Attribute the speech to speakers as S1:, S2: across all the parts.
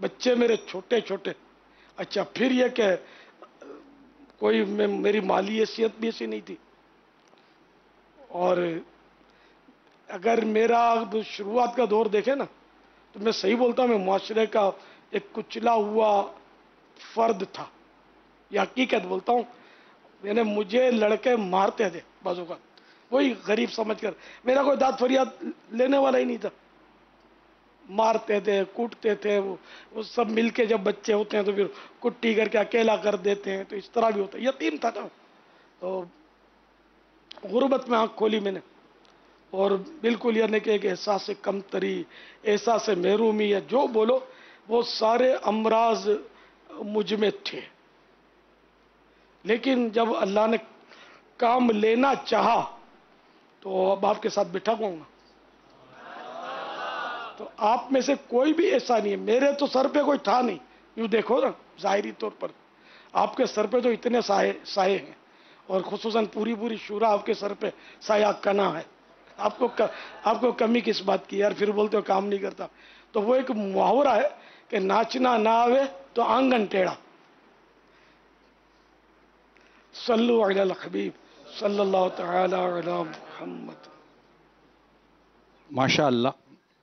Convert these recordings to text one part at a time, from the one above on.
S1: بچے میرے چھوٹے چھوٹے. اچھا پھر یہ کہ کوئی میری مالی حیثیت بھی ایسی نہیں تھی. اور اگر میرا شروعات کا دور دیکھے نا تو میں صحیح بولتا ہوں، میں معاشرے کا ایک کچلا ہوا فرد تھا. یہ حقیقت بولتا ہوں. یعنی مجھے لڑکے مارتے تھے بعض اوقات، وہی غریب سمجھ کر. میرا کوئی داد فریاد لینے والا ہی نہیں تھا. مارتے تھے، کوٹتے تھے. وہ سب مل کے جب بچے ہوتے ہیں تو پھر کٹی کر کے اکیلا کر دیتے ہیں. تو اس طرح بھی ہوتا ہے. یتیم تھا نا. تو غربت میں آنکھ کھولی میں نے، اور بالکل یعنی کہ ایک احساس کمتری، احساس محرومی یا جو بولو، وہ سارے امراض مجھ میں تھے. لیکن جب اللہ نے کام لینا چاہا تو اب آپ کے ساتھ بیٹھا ہوں گا. تو آپ میں سے کوئی بھی ایسا نہیں ہے. میرے تو سر پہ کوئی تھا نہیں. یوں دیکھو نا ظاہری طور پر آپ کے سر پہ تو اتنے سائے ہیں، اور خصوصاً پوری شورا آپ کے سر پہ سایہ کنا ہے. آپ کو کمی کس بات کی یار؟ پھر بولتے ہو کام نہیں کرتا. تو وہ ایک محاورہ ہے کہ ناچنا نہ آوے تو آنگن ٹیڑھا. صلو علی الحبیب صلی اللہ تعالی علی محمد.
S2: ماشاء اللہ.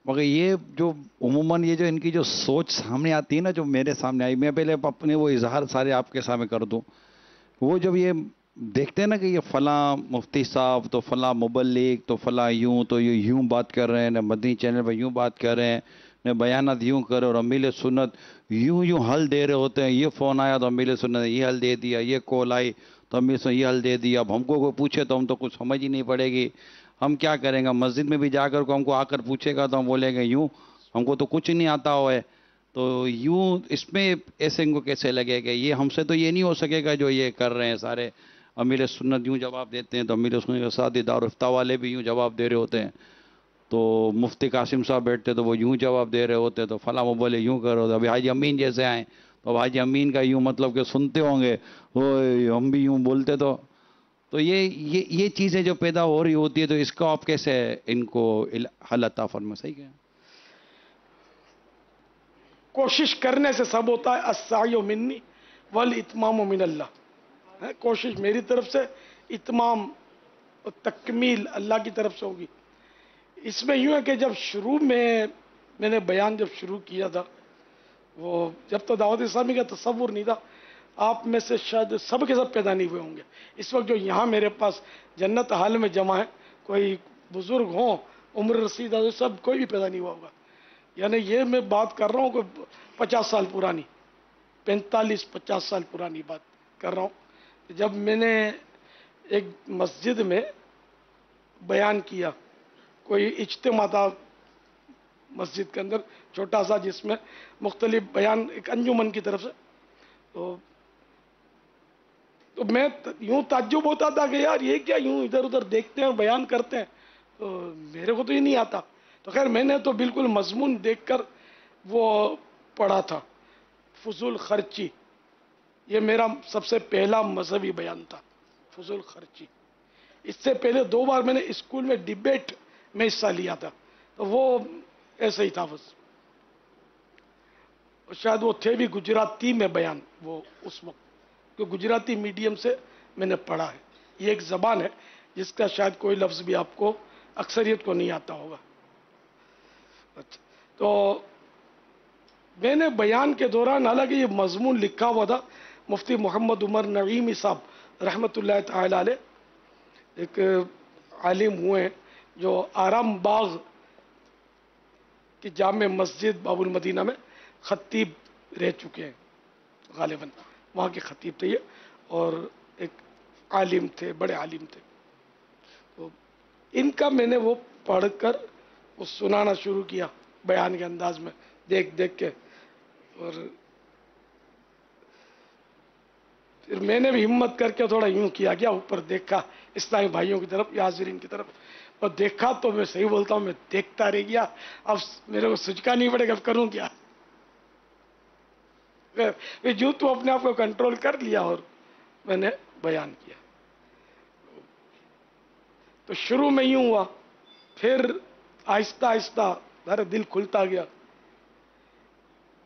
S2: مگر یہ جو عموماً یہ جو ان کی جو سوچ سامنے آتی ہے نا، جو میرے سامنے آئی، میں پہلے اپنے وہ اظہار سارے آپ کے سامنے کر دوں. وہ جب یہ دیکھتے ہیں نا کہ یہ فلاں مفتی صاحب تو فلاں مبلغ تو فلاں یوں، تو یہ یوں بات کر رہے ہیں، نہ مدنی چینل پہ یوں بات کر رہے ہیں، نہ بیانات یوں کر رہے، اور امیل سنت یوں حل دے رہے ہوتے ہیں. یہ فون آیا تو امیل سنت نے یہ حل دے دیا، یہ کال آئی تو امیل سنت یہ حل دے دیا. اب ہم کو کوئی پوچھے تو ہم تو کچھ سمجھ ہی نہیں پڑے گی. ہم کیا کریں گے؟ مسجد میں بھی جا کر کو ہم کو آ کر پوچھے گا تو ہم بولیں گے یوں، ہم کو تو کچھ نہیں آتا ہوا ہے. تو یوں اس میں ایسے ان کو کیسے لگے گا؟ یہ ہم سے تو یہ نہیں ہو سکے گا جو یہ کر رہے ہیں سارے. امیر سنت یوں جواب دیتے ہیں تو امیر سنت کے ساتھ دارالفتہ والے بھی یوں جواب دے رہے ہوتے ہیں. تو مفتی قاسم صاحب بیٹھتے تو وہ یوں جواب دے رہے ہوتے. تو فلاں وہ بولے یوں کرو. ابھی حاجی امین جیسے آئیں تو حاجی امین کا یوں مطلب کہ سنتے ہوں گے، ہم بھی یوں بولتے. تو یہ چیزیں جو پیدا ہو رہی ہوتی ہے، تو اس کو آپ کیسے ان کو حل عطا فرمائیں؟ صحیح کہ
S1: کوشش کرنے سے سب ہوتا ہے. السعی منی والاتمام من اللہ. کوشش میری طرف سے، اتمام اور تکمیل اللہ کی طرف سے ہوگی. اس میں یوں ہے کہ جب شروع میں نے بیان جب شروع کیا تھا، وہ جب تو دعوت اسلامی کا تصور نہیں تھا. آپ میں سے شاید سب کے سب پیدا نہیں ہوئے ہوں گے اس وقت جو یہاں میرے پاس جنت حال میں جمع ہے. کوئی بزرگ ہوں، عمر رسیدہ، سب کوئی بھی پیدا نہیں ہوا ہوگا. یعنی یہ میں بات کر رہا ہوں کوئی 50 سال پرانی، 45-50 سال پرانی بات کر رہا ہوں. جب میں نے ایک مسجد میں بیان کیا، کوئی اجتماع تھا مسجد کے اندر چھوٹا سا، جس میں مختلف بیان ایک انجمن کی طرف سے. تو میں یوں تعجب ہوتا تھا کہ یار یہ کیا، یوں ادھر ادھر دیکھتے ہیں اور بیان کرتے ہیں. تو میرے کو تو یہ نہیں آتا. تو خیر میں نے تو بالکل مضمون دیکھ کر وہ پڑھا تھا، فضول خرچی. یہ میرا سب سے پہلا مذہبی بیان تھا، فضول خرچی. اس سے پہلے 2 بار میں نے اسکول میں ڈیبیٹ میں حصہ لیا تھا، تو وہ ایسے ہی تھا بس. شاید وہ تھے بھی گجراتی میں بیان وہ اس وقت، کہ گجراتی میڈیم سے میں نے پڑھا ہے. یہ ایک زبان ہے جس کا شاید کوئی لفظ بھی آپ کو اکثریت کو نہیں آتا ہوگا. اچھا، تو میں نے بیان کے دوران، حالانکہ یہ مضمون لکھا ہوا تھا، مفتی محمد عمر نعیمی صاحب رحمۃ اللہ تعالی علیہ، ایک عالم ہوئے ہیں جو آرام باغ کی جامع مسجد باب المدینہ میں خطیب رہ چکے ہیں. غالباً وہاں کے خطیب تھے یہ، اور ایک عالم تھے، بڑے عالم تھے. تو ان کا میں نے وہ پڑھ کر وہ سنانا شروع کیا بیان کے انداز میں، دیکھ دیکھ کے. اور پھر میں نے بھی ہمت کر کے تھوڑا یوں کیا گیا، اوپر دیکھا اسلامی بھائیوں کی طرف یا حاضرین کی طرف، اور دیکھا تو میں صحیح بولتا ہوں میں دیکھتا رہ گیا. اب میرے کو سجکا نہیں پڑے گا، اب کروں کیا؟ جو تو اپنے آپ کو کنٹرول کر لیا اور میں نے بیان کیا. تو شروع میں یوں ہوا، پھر آہستہ آہستہ میرا دل کھلتا گیا.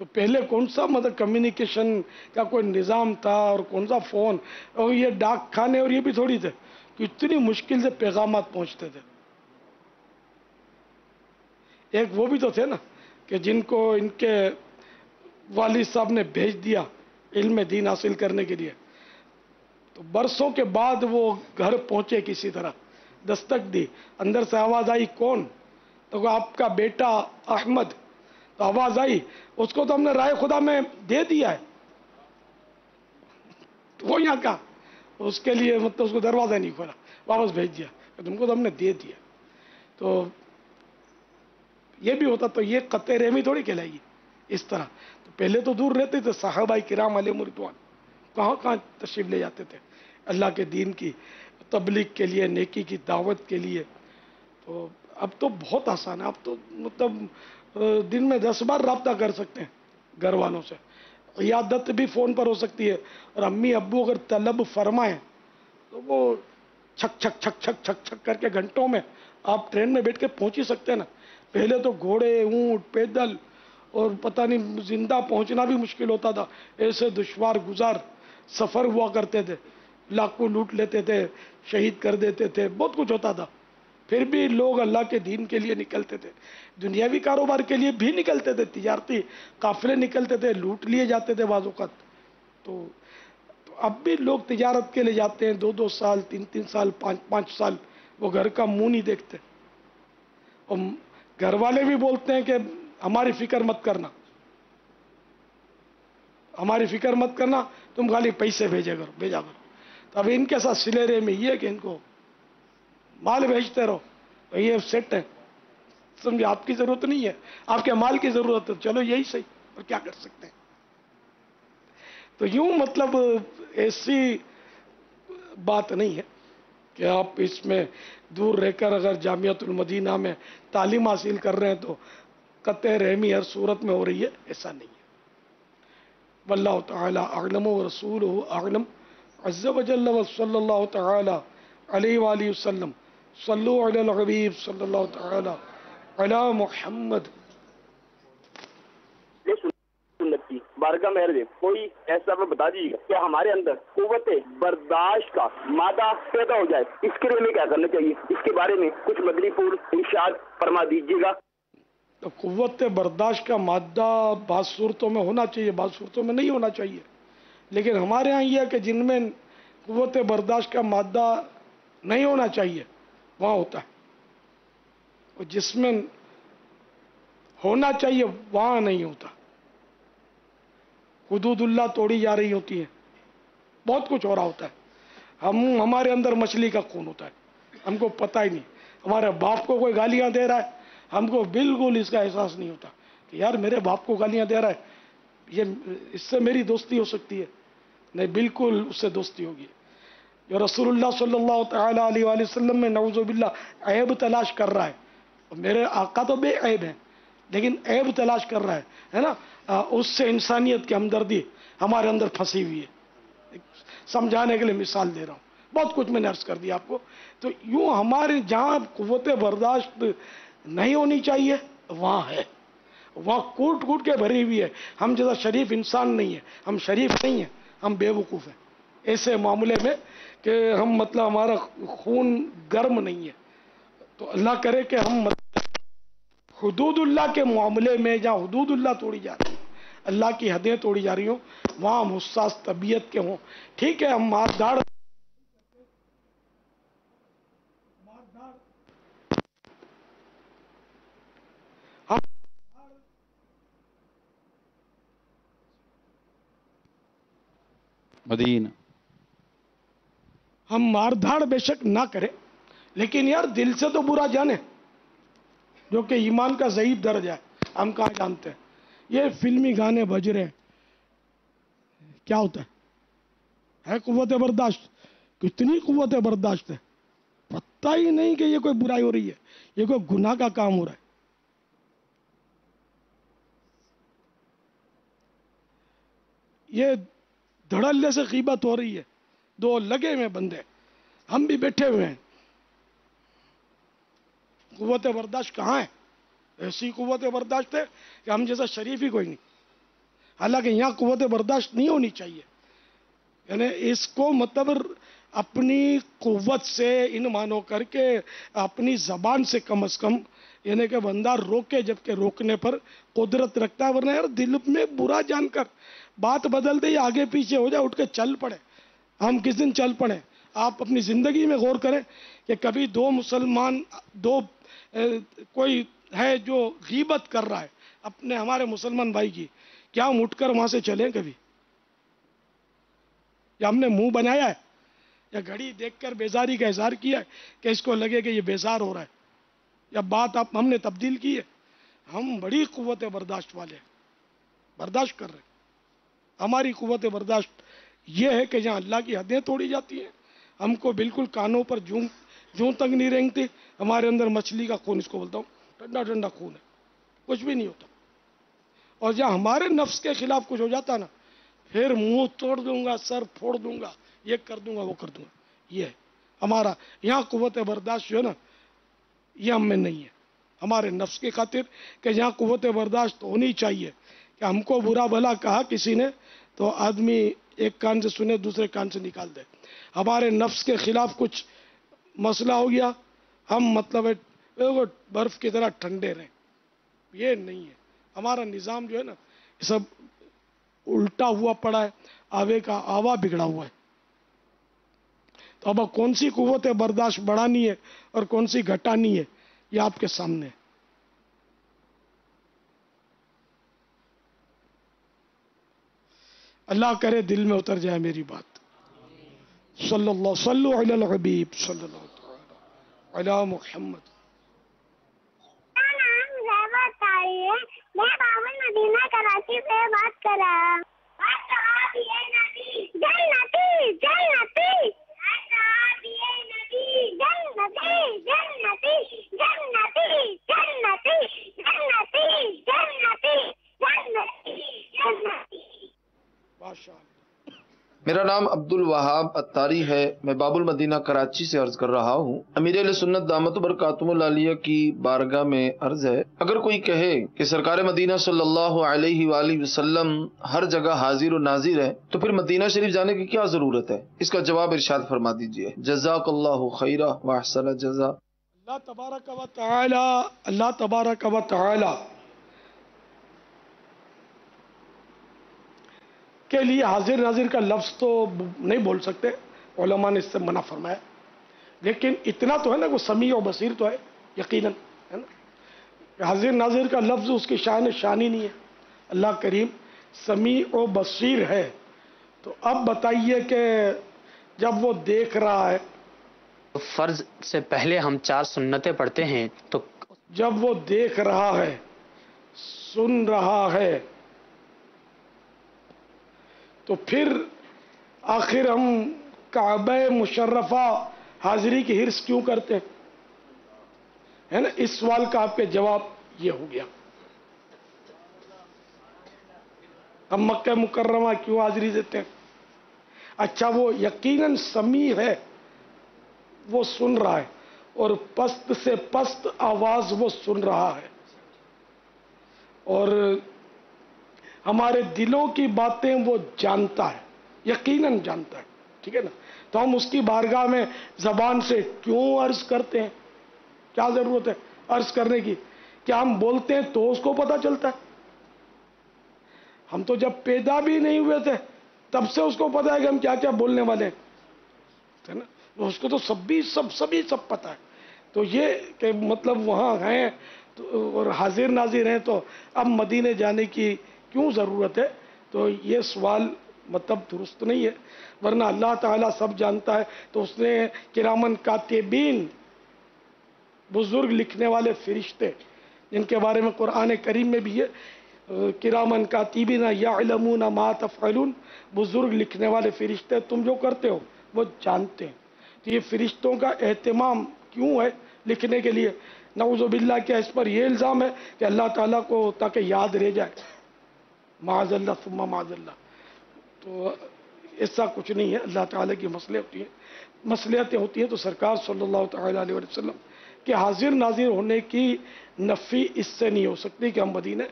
S1: تو پہلے کون سا مطلب کمیونیکیشن کا کوئی نظام تھا، اور کون سا فون، اور یہ ڈاک کھانے اور یہ بھی تھوڑی تھے کہ اتنی مشکل سے پیغامات پہنچتے تھے. ایک وہ بھی تو تھے نا کہ جن کو ان کے والد صاحب نے بھیج دیا علم دین حاصل کرنے کے لیے، تو برسوں کے بعد وہ گھر پہنچے، کسی طرح دستک دی، اندر سے آواز آئی کون؟ تو آپ کا بیٹا احمد. تو آواز آئی، اس کو تو ہم نے رائے خدا میں دے دیا ہے. تو وہ یہاں کا اس کے لیے مطلب اس کو دروازہ نہیں کھولا، واپس بھیج دیا کہ تم کو تو ہم نے دے دیا. تو یہ بھی ہوتا تو یہ قطع رحمی تھوڑی کہلائے گی اس طرح. تو پہلے تو دور رہتے تھے صحابہ کرام علیہ رضوان، کہاں کہاں تشریف لے جاتے تھے اللہ کے دین کی تبلیغ کے لیے، نیکی کی دعوت کے لیے. تو اب تو بہت آسان ہے، اب تو مطلب دن میں 10 بار رابطہ کر سکتے ہیں گھر والوں سے، عیادت بھی فون پر ہو سکتی ہے. اور امی ابو اگر طلب فرمائیں تو وہ چھک چھک چھک چھک چھک چھک کر کے گھنٹوں میں آپ ٹرین میں بیٹھ کے پہنچ ہی سکتے ہیں نا. پہلے تو گھوڑے، اونٹ، پیدل، اور پتہ نہیں زندہ پہنچنا بھی مشکل ہوتا تھا. ایسے دشوار گزار سفر ہوا کرتے تھے، لاکھوں لوٹ لیتے تھے، شہید کر دیتے تھے، بہت کچھ ہوتا تھا. پھر بھی لوگ اللہ کے دین کے لیے نکلتے تھے، دنیاوی کاروبار کے لیے بھی نکلتے تھے، تجارتی قافلے نکلتے تھے، لوٹ لیے جاتے تھے بعض اوقات. تو اب بھی لوگ تجارت کے لیے جاتے ہیں، 2 2 سال، 3 3 سال، 5 5 سال وہ گھر کا منہ نہیں دیکھتے. اور گھر والے بھی بولتے ہیں کہ ہماری فکر مت کرنا، ہماری فکر مت کرنا، تم خالی پیسے بھیجا کرو. تو اب ان کے ساتھ سلیرے میں یہ کہ ان کو مال بھیجتے رہو، تو یہ سیٹ ہے. سمجھے آپ کی ضرورت نہیں ہے، آپ کے مال کی ضرورت ہے، چلو یہی صحیح، اور کیا کر سکتے ہیں. تو یوں مطلب ایسی بات نہیں ہے کہ آپ اس میں دور رہ کر اگر جامعۃ المدینہ میں تعلیم حاصل کر رہے ہیں تو قطع رحمی ہر صورت میں ہو رہی ہے، ایسا نہیں ہے. واللہ تعالی اعلم ورسولہ اعلم عز وجل، وصلی اللہ تعالی علیہ وآلہ وسلم. صلو علی الحبیب صلی اللہ تعالی علی محمد.
S3: سنت کی بارگاہ میں عرض ہے، کوئی ایسا وہ بتا دیجیے گا کہ ہمارے اندر قوت برداشت کا مادہ پیدا ہو جائے، اس کے لیے ہمیں کیا کرنا چاہیے؟ اس کے بارے میں کچھ مدنی پھول ارشاد فرما دیجیے گا.
S1: تو قوت برداشت کا مادہ بعض صورتوں میں ہونا چاہیے، بعض صورتوں میں نہیں ہونا چاہیے. لیکن ہمارے ہاں یہ ہے کہ جن میں قوت برداشت کا مادہ نہیں ہونا چاہیے وہاں ہوتا ہے، اور جس میں ہونا چاہیے وہاں نہیں ہوتا. حدود اللہ توڑی جا رہی ہوتی ہے، بہت کچھ ہو رہا ہوتا ہے. ہمارے اندر مچھلی کا خون ہوتا ہے، ہم کو پتہ ہی نہیں. ہمارے باپ کو کوئی گالیاں دے رہا ہے، ہم کو بالکل اس کا احساس نہیں ہوتا کہ یار میرے باپ کو گالیاں دے رہا ہے، اس سے میری دوستی ہو سکتی ہے. نہیں، بالکل اس سے دوستی ہوگی. جو رسول اللہ صلی اللہ تعالی علیہ وآلہ وسلم میں نعوذ باللہ عیب تلاش کر رہا ہے، اور میرے آقا تو بے عیب ہیں لیکن عیب تلاش کر رہا ہے نا، اس سے انسانیت کی ہمدردی ہمارے اندر پھنسی ہوئی ہے. سمجھانے کے لیے مثال دے رہا ہوں، بہت کچھ میں نے عرض کر دیا آپ کو. تو یوں ہمارے جہاں قوت برداشت نہیں ہونی چاہیے وہاں ہے، وہاں کوٹ کوٹ کے بھری ہوئی ہے. ہم جیسا شریف انسان نہیں ہے، ہم شریف نہیں ہیں، ہم بے وقوف ہیں ایسے معاملے میں کہ ہم مطلب ہمارا خون گرم نہیں ہے. تو اللہ کرے کہ ہم حدود اللہ کے معاملے میں جہاں حدود اللہ توڑی جا رہی ہیں، اللہ کی حدیں توڑی جا رہی ہوں، وہاں ہم حساس طبیعت کے ہوں. ٹھیک ہے، ہم مار داڑ
S2: مدینہ.
S1: ہم مار دھاڑ بے شک نہ کریں، لیکن یار دل سے تو برا جانے، جو کہ ایمان کا ضعیف درجہ ہے. ہم کہاں جانتے ہیں؟ یہ فلمی گانے بج رہے ہیں، کیا ہوتا ہے قوت برداشت؟ کتنی قوت برداشت ہے، پتہ ہی نہیں کہ یہ کوئی برائی ہو رہی ہے، یہ کوئی گناہ کا کام ہو رہا ہے. یہ دھڑلے سے غیبت ہو رہی ہے، دو لگے ہوئے بندے، ہم بھی بیٹھے ہوئے ہیں. قوت برداشت کہاں ہے؟ ایسی قوت برداشت ہے کہ ہم جیسا شریف ہی کوئی نہیں. حالانکہ یہاں قوت برداشت نہیں ہونی چاہیے. یعنی اس کو مطلب اپنی قوت سے ان مانو کر کے اپنی زبان سے کم از کم یعنی کہ بندہ روکے، جبکہ روکنے پر قدرت رکھتا ہے. ورنہ یار دل میں برا جان کر بات بدل دے یا آگے پیچھے ہو جائے، اٹھ کے چل پڑے. ہم کس دن چل پڑے؟ آپ اپنی زندگی میں غور کریں کہ کبھی دو مسلمان کوئی ہے جو غیبت کر رہا ہے اپنے ہمارے مسلمان بھائی کی، کیا ہم اٹھ کر وہاں سے چلیں کبھی؟ یا ہم نے منہ بنایا ہے؟ یا گھڑی دیکھ کر بیزاری کا اظہار کیا ہے کہ اس کو لگے کہ یہ بیزار ہو رہا ہے؟ یا بات ہم نے تبدیل کی ہے؟ ہم بڑی قوت برداشت والے ہیں، برداشت کر رہے ہیں. ہماری قوت برداشت یہ ہے کہ جہاں اللہ کی حدیں توڑی جاتی ہیں ہم کو بالکل کانوں پر جوں تک نہیں رینگتی. ہمارے اندر مچھلی کا خون، اس کو بولتا ہوں ٹھنڈا ٹھنڈا خون ہے، کچھ بھی نہیں ہوتا. اور جہاں ہمارے نفس کے خلاف کچھ ہو جاتا نا، پھر منہ توڑ دوں گا، سر پھوڑ دوں گا، یہ کر دوں گا، وہ کر دوں گا. یہ ہے ہمارا یہاں قوت برداشت جو ہے نا، یہ ہم میں نہیں ہے. ہمارے نفس کی خاطر کہ جہاں قوت برداشت ہونی چاہیے کہ ہم کو برا بھلا کہا کسی نے تو آدمی ایک کان سے سنے دوسرے کان سے نکال دے. ہمارے نفس کے خلاف کچھ مسئلہ ہو گیا، ہم مطلب برف کی طرح ٹھنڈے رہیں. یہ نہیں ہے. ہمارا نظام جو ہے نا یہ سب الٹا ہوا پڑا ہے، آوے کا آوا بگڑا ہوا ہے. تو اب کون سی قوت برداشت بڑھانی ہے اور کون سی گھٹانی ہے، یہ آپ کے سامنے ہے. اللہ کرے دل میں اتر جائے میری بات. صلو علی الحبیب صلی اللہ تعالی علی محمد.
S4: میں بابل مدینہ کراچی سے بات کر رہا ہوں. جنتی جنتی
S5: میرا نام عبد الوہاب اتاری ہے. میں باب المدینہ کراچی سے عرض کر رہا ہوں. امیر اہل سنت دامت برکاتہم العالیہ کی بارگاہ میں عرض ہے، اگر کوئی کہے کہ سرکار مدینہ صلی اللہ علیہ وآلہ وسلم ہر جگہ حاضر و ناظر ہے تو پھر مدینہ شریف جانے کی کیا ضرورت ہے؟ اس کا جواب ارشاد فرما دیجئے. جزاک اللہ خیرہ واحسن جزا.
S1: اللہ تبارک و تعالی کے لیے حاضر ناظر کا لفظ تو نہیں بول سکتے، علماء نے اس سے منع فرمایا. لیکن اتنا تو ہے نا، وہ سمیع و بصیر تو ہے یقیناً، ہے نا. حاضر ناظر کا لفظ اس کی شان ہی نہیں ہے. اللہ کریم سمیع و بصیر ہے. تو اب بتائیے کہ جب وہ دیکھ رہا ہے،
S6: فرض سے پہلے ہم 4 سنتیں پڑھتے ہیں تو
S1: جب وہ دیکھ رہا ہے، سن رہا ہے، تو پھر آخر ہم کعبہ مشرفہ حاضری کی حرص کیوں کرتے ہیں؟ ہے نا. اس سوال کا آپ کے جواب یہ ہو گیا. ہم مکہ مکرمہ کیوں حاضری دیتے ہیں؟ اچھا وہ یقیناً سمیع ہے، وہ سن رہا ہے، اور پست سے پست آواز وہ سن رہا ہے، اور ہمارے دلوں کی باتیں وہ جانتا ہے، یقیناً جانتا ہے. ٹھیک ہے نا. تو ہم اس کی بارگاہ میں زبان سے کیوں عرض کرتے ہیں؟ کیا ضرورت ہے عرض کرنے کی؟ کیا ہم بولتے ہیں تو اس کو پتا چلتا ہے؟ ہم تو جب پیدا بھی نہیں ہوئے تھے تب سے اس کو پتا ہے کہ ہم کیا کیا بولنے والے ہیں نا. اس کو تو سب پتا ہے. تو یہ کہ مطلب وہاں ہیں اور حاضر ناظر ہیں تو اب مدینے جانے کی کیوں ضرورت ہے؟ تو یہ سوال مطلب درست نہیں ہے. ورنہ اللہ تعالیٰ سب جانتا ہے تو اس نے کرامن کاتبین، بزرگ لکھنے والے فرشتے، جن کے بارے میں قرآن کریم میں بھی ہے کرامن کاتبین یعلمون ما تفعلون، بزرگ لکھنے والے فرشتے تم جو کرتے ہو وہ جانتے ہیں. تو یہ فرشتوں کا اہتمام کیوں ہے لکھنے کے لیے؟ نعوذ باللہ کیا اس پر یہ الزام ہے کہ اللہ تعالیٰ کو تاکہ یاد رہ جائے؟ معاذ اللہ ثم معاذ اللہ. تو ایسا کچھ نہیں ہے. اللہ تعالیٰ کی مصلحتیں ہوتی ہیں تو سرکار صلی اللہ تعالیٰ علیہ وسلم کہ حاضر ناظر ہونے کی نفی اس سے نہیں ہو سکتی کہ ہم مدینہ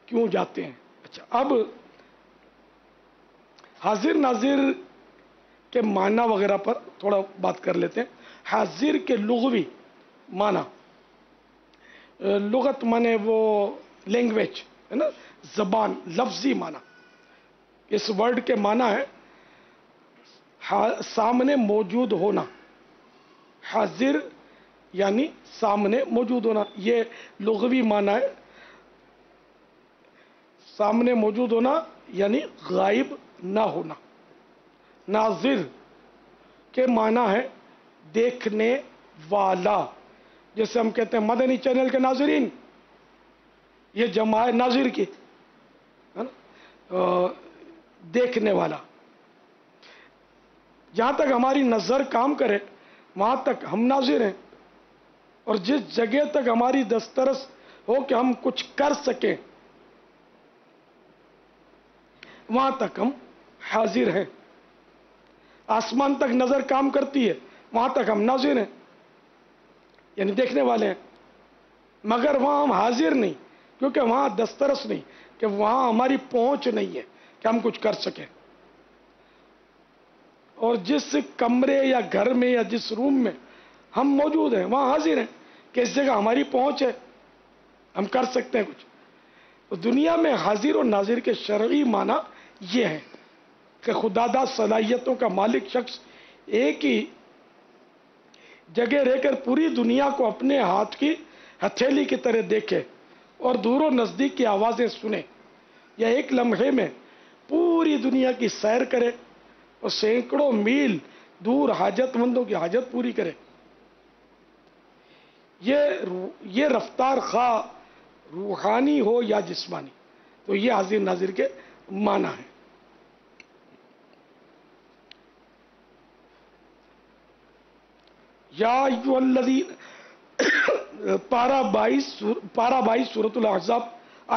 S1: کیوں جاتے ہیں. اچھا، اب حاضر ناظر کے معنی وغیرہ پر تھوڑا بات کر لیتے ہیں. حاضر کے لغوی معنی، لغت مانے وہ لینگویج ہے نا، زبان، لفظی معنی. اس ورڈ کے معنی ہے سامنے موجود ہونا. حاضر یعنی سامنے موجود ہونا، یہ لغوی معنی ہے. سامنے موجود ہونا یعنی غائب نہ ہونا. ناظر کے معنی ہے دیکھنے والا. جیسے ہم کہتے ہیں مدنی چینل کے ناظرین، یہ جمع ہے ناظر کی، ہے نا، دیکھنے والا. جہاں تک ہماری نظر کام کرے وہاں تک ہم ناظر ہیں، اور جس جگہ تک ہماری دسترس ہو کہ ہم کچھ کر سکیں وہاں تک ہم حاضر ہیں. آسمان تک نظر کام کرتی ہے وہاں تک ہم ناظر ہیں، یعنی دیکھنے والے ہیں. مگر وہاں ہم حاضر نہیں، کیونکہ وہاں دسترس نہیں، کہ وہاں ہماری پہنچ نہیں ہے کہ ہم کچھ کر سکیں. اور جس کمرے یا گھر میں یا جس روم میں ہم موجود ہیں وہاں حاضر ہیں کہ اس جگہ ہماری پہنچ ہے، ہم کر سکتے ہیں کچھ. تو دنیا میں حاضر و ناظر کے شرعی معنی یہ ہے کہ خداداد صلاحیتوں کا مالک شخص ایک ہی جگہ رہ کر پوری دنیا کو اپنے ہاتھ کی ہتھیلی کی طرح دیکھے اور دور و نزدیک کی آوازیں سنے، یا ایک لمحے میں پوری دنیا کی سیر کرے اور سینکڑوں میل دور حاجت مندوں کی حاجت پوری کرے. یہ رفتار خواہ روحانی ہو یا جسمانی، تو یہ حاضر ناظر کے معنی ہے. یا ایھا الذین، پارہ 22 سورۃ الاحزاب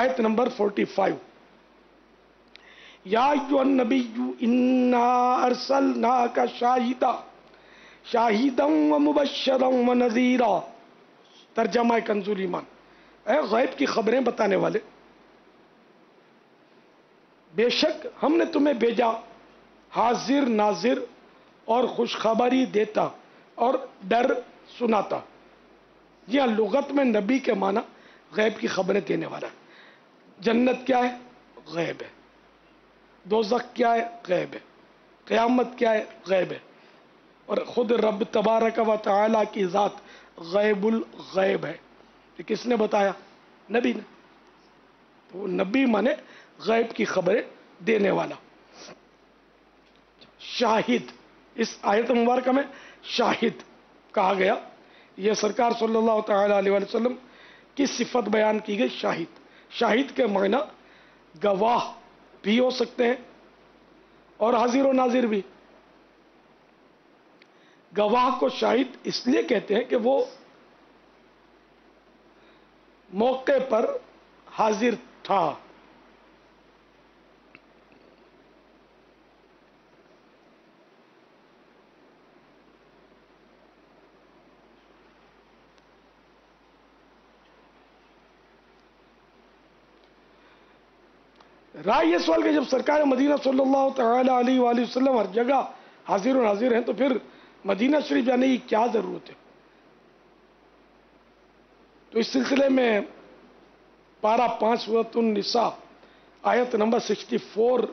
S1: آیت نمبر 45. یا ایھا النبی انا ارسلناک شاہدا ومبشرا ونذیرا. ترجمہ کنز الایمان، اے غیب کی خبریں بتانے والے، بے شک ہم نے تمہیں بھیجا حاضر ناظر اور خوشخبری دیتا اور ڈر سناتا. یہ لغت میں نبی کے معنی غیب کی خبریں دینے والا ہے. جنت کیا ہے؟ غیب ہے. دوزخ کیا ہے؟ غیب ہے. قیامت کیا ہے؟ غیب ہے. اور خود رب تبارک و تعالی کی ذات غیب الغیب ہے. یہ کس نے بتایا؟ نبی نے. تو نبی مانے غیب کی خبریں دینے والا. شاہد، اس آیت مبارکہ میں شاہد کہا گیا. یہ سرکار صلی اللہ تعالی علیہ وسلم کی صفت بیان کی گئی. شاہد، شاہد کے معنی گواہ بھی ہو سکتے ہیں اور حاضر و ناظر بھی. گواہ کو شاہد اس لیے کہتے ہیں کہ وہ موقع پر حاضر تھا. رائے یہ سوال کہ جب سرکار مدینہ صلی اللہ تعالی علیہ وآلہ وسلم ہر جگہ حاضر و ناظر ہیں تو پھر مدینہ شریف جانے کی کیا ضرورت ہے؟ تو اس سلسلے میں پارہ 5 سورۃ النساء آیت نمبر 64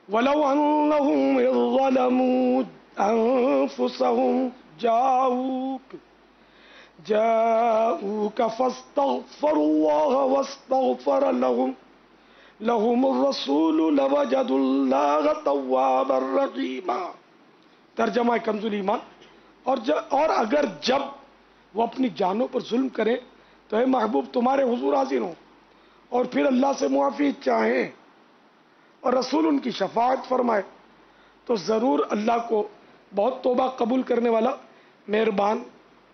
S1: وَلَوْ أَنَّهُمْ إِذْ ظَلَمُوا أَنفُسَهُمْ جاءوك فاستغفروا الله واستغفر لهم الرسول لوجدوا الله توابا رحيما. ترجمہ کنز الایمان. اور اگر جب وہ اپنی جانوں پر ظلم کریں تو اے محبوب تمہارے حضور حاضر ہوں اور پھر اللہ سے معافی چاہیں اور رسول ان کی شفاعت فرمائے تو ضرور اللہ کو بہت توبہ قبول کرنے والا مہربان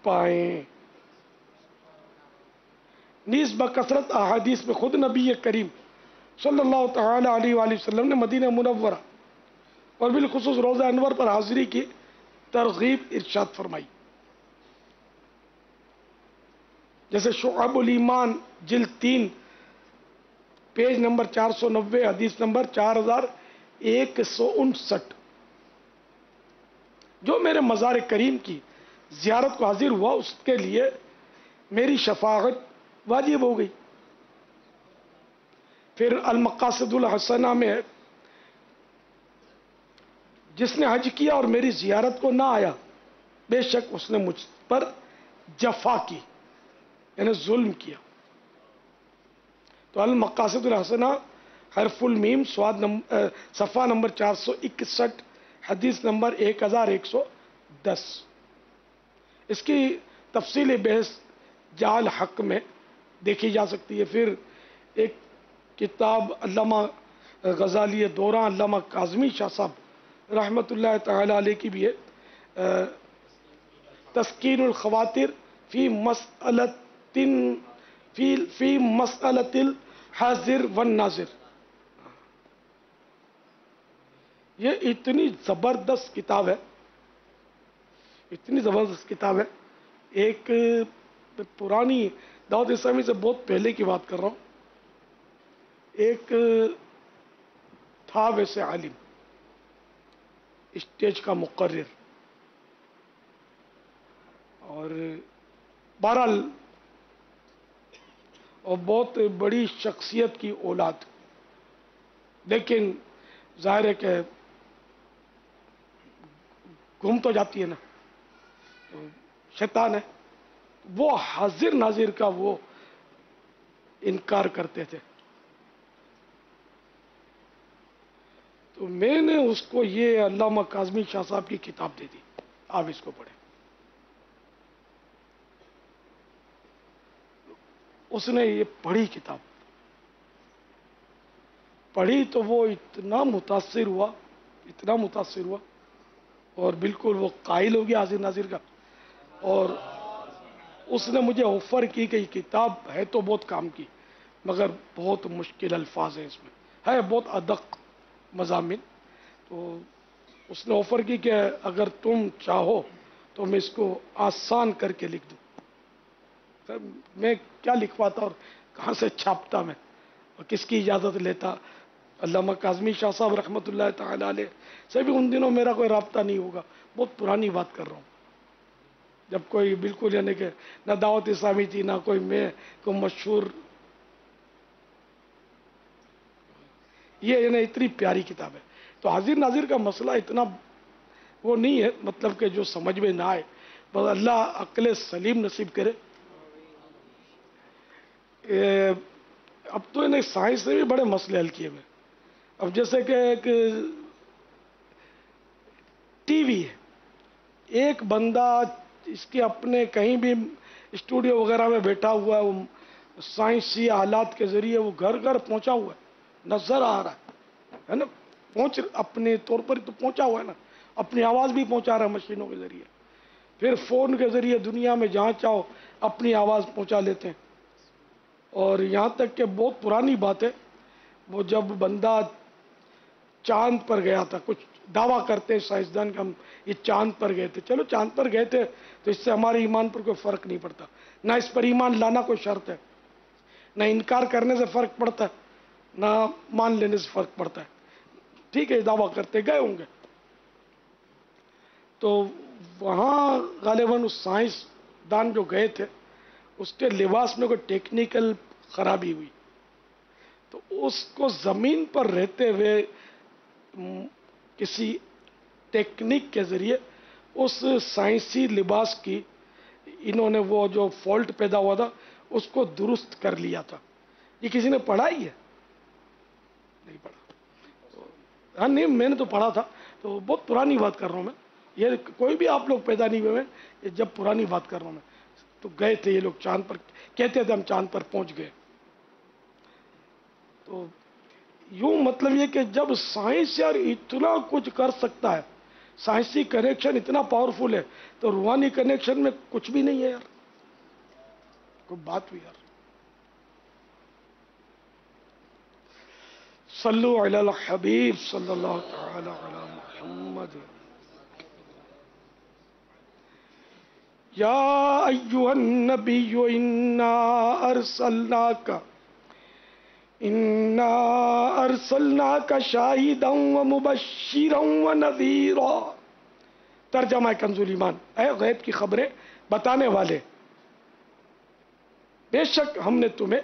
S1: پائیں. نیز بکثرت احادیث میں خود نبی کریم صلی اللہ تعالی علیہ وآلہ وسلم نے مدینہ منورہ اور بالخصوص روضہ انور پر حاضری کی ترغیب ارشاد فرمائی. جیسے شعب الایمان جلد 3 پیج نمبر 490 حدیث نمبر 4159، جو میرے مزار کریم کی زیارت کو حاضر ہوا اس کے لیے میری شفاعت واجب ہو گئی۔ پھر المقاصد الحسنہ میں جس نے حج کیا اور میری زیارت کو نہ آیا بے شک اس نے مجھ پر جفا کی، یعنی ظلم کیا۔ تو المقاصد الحسنہ حرف المیم صفحہ نمبر 461 حدیث نمبر 1110۔ اس کی تفصیل بحث جعل حق میں دیکھی جا سکتی ہے۔ پھر ایک کتاب علامہ غزالی دوران علامہ کاظمی شاہ صاحب رحمۃ اللہ تعالی علیہ کی بھی ہے، تسکین الخواطر فی مسئلۃ الحاضر والناظر۔ یہ اتنی زبردست کتاب ہے، اتنی زبردست کتاب ہے۔ ایک پرانی دعوت اسلامی سے بہت پہلے کی بات کر رہا ہوں، ایک تھا ویسے عالم، اسٹیج کا مقرر، اور بہرحال اور بہت بڑی شخصیت کی اولاد، لیکن ظاہر ہے کہ گم تو جاتی ہے نا، تو شیطان ہے۔ وہ حاضر ناظر کا وہ انکار کرتے تھے، تو میں نے اس کو یہ علامہ کاظمی شاہ صاحب کی کتاب دے دی، آپ اس کو پڑھیں۔ اس نے یہ پڑھی کتاب، پڑھی تو وہ اتنا متاثر ہوا، اتنا متاثر ہوا، اور بالکل وہ قائل ہو گیا حاضر ناظر کا۔ اور اس نے مجھے آفر کی کہ یہ کتاب ہے تو بہت کام کی، مگر بہت مشکل الفاظ ہیں اس میں، ہے بہت ادق مضامین۔ تو اس نے آفر کی کہ اگر تم چاہو تو میں اس کو آسان کر کے لکھ دوں۔ میں کیا لکھواتا اور کہاں سے چھاپتا میں، اور کس کی اجازت لیتا؟ علامہ کاظمی شاہ صاحب رحمۃ اللہ تعالی علیہ سے بھی ان دنوں میرا کوئی رابطہ نہیں ہوگا، بہت پرانی بات کر رہا ہوں، جب کوئی بالکل یعنی کہ نہ دعوت اسلامی تھی، نہ کوئی میں کوئی مشہور۔ یہ یعنی اتنی پیاری کتاب ہے۔ تو حاضر ناظر کا مسئلہ اتنا وہ نہیں ہے، مطلب کہ جو سمجھ میں نہ آئے، بس اللہ عقل سلیم نصیب کرے۔ اب تو انہیں سائنس نے بھی بڑے مسئلے حل کیے ہوئے۔ اب جیسے کہ ایک ٹی وی ہے، ایک بندہ اس کے اپنے کہیں بھی اسٹوڈیو وغیرہ میں بیٹھا ہوا ہے، وہ سائنسی آلات کے ذریعے وہ گھر گھر پہنچا ہوا ہے، نظر آ رہا ہے نا، اپنے طور پر تو پہنچا ہوا ہے نا، اپنی آواز بھی پہنچا رہا ہے مشینوں کے ذریعے، پھر فون کے ذریعے دنیا میں جہاں چاہو اپنی آواز پہنچا لیتے ہیں۔ اور یہاں تک کہ بہت پرانی بات ہے، وہ جب بندہ چاند پر گیا تھا، کچھ دعویٰ کرتے ہیں سائنسدان کہ ہم یہ چاند پر گئے تھے، چلو چاند پر گئے تھے تو اس سے ہمارے ایمان پر کوئی فرق نہیں پڑتا، نہ اس پر ایمان لانا کوئی شرط ہے، نہ انکار کرنے سے فرق پڑتا ہے، نہ مان لینے سے فرق پڑتا ہے، ٹھیک ہے دعویٰ کرتے گئے ہوں گے۔ تو وہاں غالباً اس سائنس دان جو گئے تھے اس کے لباس میں کوئی ٹیکنیکل خرابی ہوئی، تو اس کو زمین پر رہتے ہوئے کسی ٹیکنیک کے ذریعے اس سائنسی لباس کی انہوں نے وہ جو فالٹ پیدا ہوا تھا اس کو درست کر لیا تھا۔ یہ کسی نے پڑھا ہی ہے؟ نہیں پڑھا؟ ہاں نہیں، میں نے تو پڑھا تھا، تو بہت پرانی بات کر رہا ہوں میں، یہ کوئی بھی آپ لوگ پیدا نہیں ہوئے، یہ جب پرانی بات کر رہا ہوں میں، تو گئے تھے یہ لوگ چاند پر، کہتے تھے ہم چاند پر پہنچ گئے۔ تو یوں مطلب یہ کہ جب سائنس یار اتنا کچھ کر سکتا ہے، سائنسی کنیکشن اتنا پاورفل ہے، تو روحانی کنیکشن میں کچھ بھی نہیں ہے یار، کوئی بات ہوئی یار۔ صلو علی الحبیب صلی اللہ تعالی علی محمد۔ یا ایھا النبی انا ارسلناک شاہدا ومبشرا ونذیرا. ترجمہ کنز ایمان، اے غیب کی خبریں بتانے والے، بے شک ہم نے تمہیں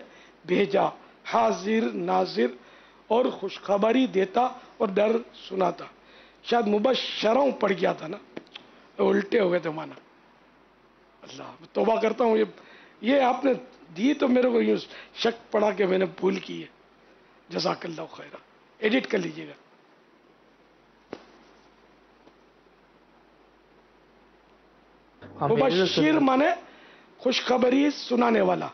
S1: بھیجا حاضر ناظر اور خوشخبری دیتا اور ڈر سناتا. شاید مبشروں پڑ گیا تھا نا، الٹے ہو گئے تھے مانا. اللہ توبہ کرتا ہوں، یہ آپ نے دی تو میرے کو یوں شک پڑا کہ میں نے بھول کی ہے. جزاک اللہ خیرہ، ایڈٹ کر لیجئے گا. مبشر مانے خوشخبری سنانے والا،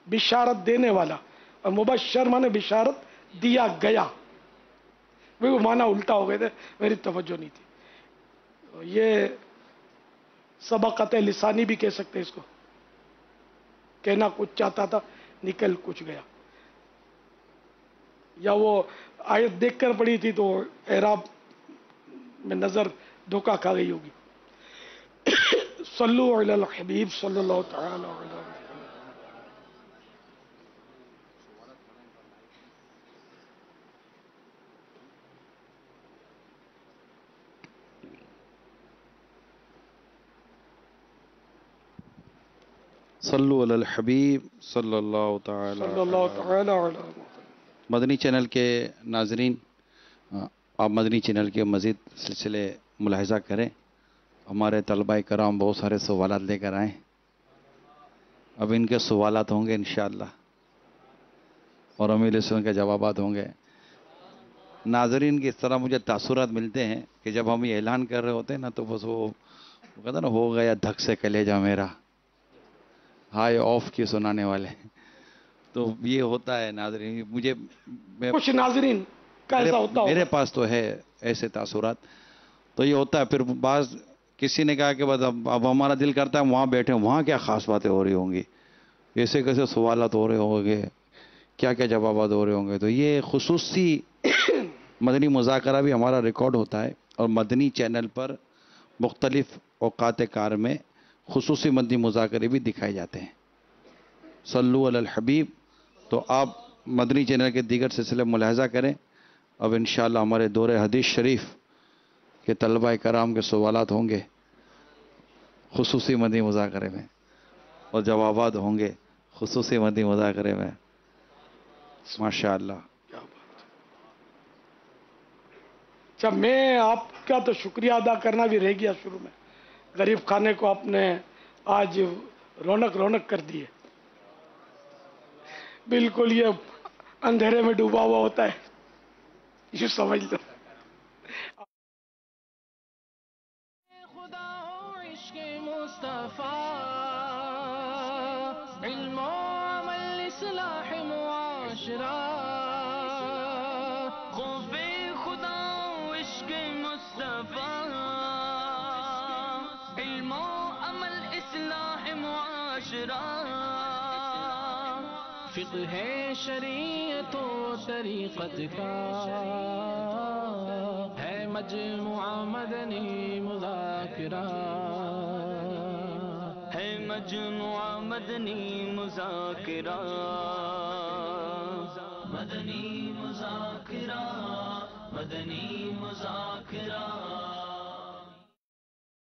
S1: بشارت دینے والا، اور مبشر مانے بشارت دیا گیا. وہ مانا الٹا ہو گئے تھے، میری توجہ نہیں تھی. یہ سبقت لسانی بھی کہہ سکتے اس کو، کہنا کچھ چاہتا تھا نکل کچھ گیا. یا وہ آیت دیکھ کر پڑی تھی تو اعراب میں نظر دھوکہ کھا گئی ہوگی. صلو علی الحبیب صلی اللہ تعالی علیہ وسلم.
S2: صلو علی الحبیب صلی اللہ تعالی
S1: صلی اللہ تعالی علیہ وسلم.
S2: مدنی چینل کے ناظرین، آپ مدنی چینل کے مزید سلسلے ملاحظہ کریں. ہمارے طلبہ کرام بہت سارے سوالات لے کر آئیں. اب ان کے سوالات ہوں گے انشاءاللہ، اور امیر سنت کے جوابات ہوں گے. ناظرین کی اس طرح مجھے تاثرات ملتے ہیں کہ جب ہم یہ اعلان کر رہے ہوتے ہیں نا تو بس وہ کہتا نا ہو گیا دھک سے کلیجہ میرا، ہائی آف کی سنانے والے. تو یہ ہوتا ہے ناظرین.
S1: کچھ ناظرین کا ایسا ہوتا
S2: میرے
S1: ہوگا.
S2: پاس تو ہے ایسے تاثرات. تو یہ ہوتا ہے. پھر بعض کسی نے کہا کہ بس اب ہمارا دل کرتا ہے وہاں بیٹھے، وہاں کیا خاص باتیں ہو رہی ہوں گی، کیسے کیسے سوالات ہو رہے ہوں گے، کیا کیا جوابات ہو رہے ہوں گے. تو یہ خصوصی مدنی مذاکرہ بھی ہمارا ریکارڈ ہوتا ہے، اور مدنی چینل پر مختلف اوقات کار میں خصوصی مدنی مذاکرے بھی دکھائے جاتے ہیں. صلو علی الحبیب. تو آپ مدنی چینل کے دیگر سلسلے ملاحظہ کریں. اب انشاءاللہ ہمارے دور حدیث شریف کے طلبہ کرام کے سوالات ہوں گے خصوصی مدنی مذاکرے میں، اور جوابات ہوں گے خصوصی مدنی مذاکرے میں. ماشاءاللہ.
S1: اچھا، میں آپ کا تو شکریہ ادا کرنا بھی رہ گیا شروع میں. غریب خانے کو آپ نے آج رونق کر دی ہے. بالکل یہ اندھیرے میں ڈوبا ہوا ہوتا ہے، یہ سمجھ لو.
S7: خدا ہو عشق مصطفیٰ، علم و عمل اصلاح معاشرہ. خوف خدا ہو عشق مصطفیٰ، علم و عمل اصلاح معاشرہ. فقہ شریعت و طریقت کا ہے مجموعہ مدنی مذاکرہ، ہے مجموعہ مدنی مذاکرہ. مدنی مذاکرہ، مدنی مذاکرہ.